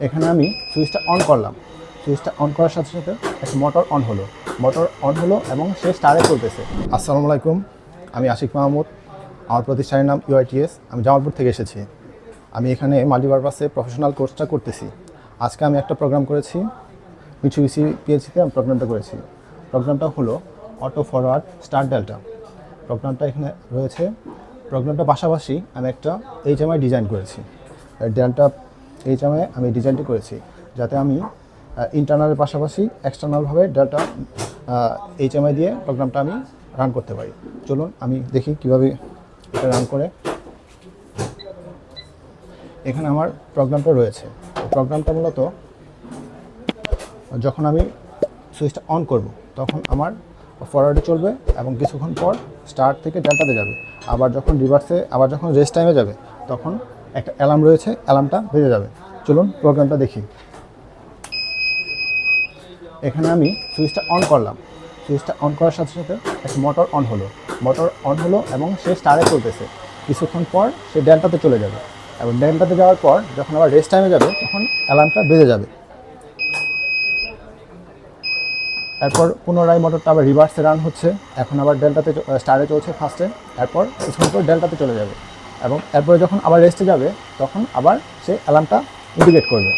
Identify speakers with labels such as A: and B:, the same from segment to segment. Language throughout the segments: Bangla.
A: এখানে আমি সুইচটা অন করলাম। সুইচটা অন করার সাথে সাথে একটা মোটর অন হলো এবং সে স্টারে চলতেছে। আসসালামু আলাইকুম, আমি আশিক মাহমুদ। আমার প্রতিষ্ঠানের নাম UITS। আমি জামালপুর থেকে এসেছি। আমি এখানে মাল্টিপারপাসে প্রফেশনাল কোর্সটা করতেছি। আজকে আমি একটা প্রোগ্রাম করেছি, মিচুবিশি PLC-তে আমি প্রোগ্রামটা করেছি। প্রোগ্রামটা হলো অটো ফরওয়ার্ড স্টার ডেল্টা। প্রোগ্রামটা এখানে রয়েছে। প্রোগ্রামটা পাশাপাশি আমি একটা HMI ডিজাইন করেছি। ডেল্টা HMI আমি ডিজাইনটি করেছি যাতে আমি ইন্টারনালের পাশাপাশি এক্সটার্নালভাবে ডেল্টা HMI দিয়ে প্রোগ্রামটা আমি রান করতে পারি। চলুন আমি দেখি কীভাবে এটা রান করে। এখানে আমার প্রোগ্রামটা রয়েছে। প্রোগ্রামটা মূলত যখন আমি সুইচটা অন করব তখন আমার ফরওয়ার্ডে চলবে এবং কিছুক্ষণ পর স্টার্ট থেকে ডেল্টাতে যাবে। আবার যখন রেস্ট টাইমে যাবে তখন একটা অ্যালার্ম রয়েছে, অ্যালার্মটা বেজে যাবে। চলুন প্রোগ্রামটা দেখি। এখানে আমি সুইচটা অন করলাম। সুইচটা অন করার সাথে সাথে একটা মোটর অন হলো এবং সে স্টারে চলতেছে। কিছুক্ষণ পর সে ডেল্টাতে চলে যাবে এবং ডেল্টাতে যাওয়ার পর যখন আবার রেস্ট টাইমে যাবে তখন অ্যালার্মটা বেজে যাবে। এরপর পুনরায় মোটরটা আবার রিভার্সে রান হচ্ছে। এখন আবার স্টারে চলছে ফার্স্টে, এরপর কিছুক্ষণ পর ডেল্টাতে চলে যাবে এবং এরপরে যখন আবার রেস্টে যাবে তখন আবার সে অ্যালার্মটা ইন্ডিকেট করবে।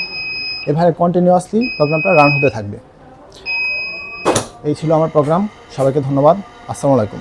A: এভাবে কন্টিনিউয়াসলি প্রোগ্রামটা রান হতে থাকবে। এই ছিল আমার প্রোগ্রাম। সবাইকে ধন্যবাদ। আসসালামু আলাইকুম।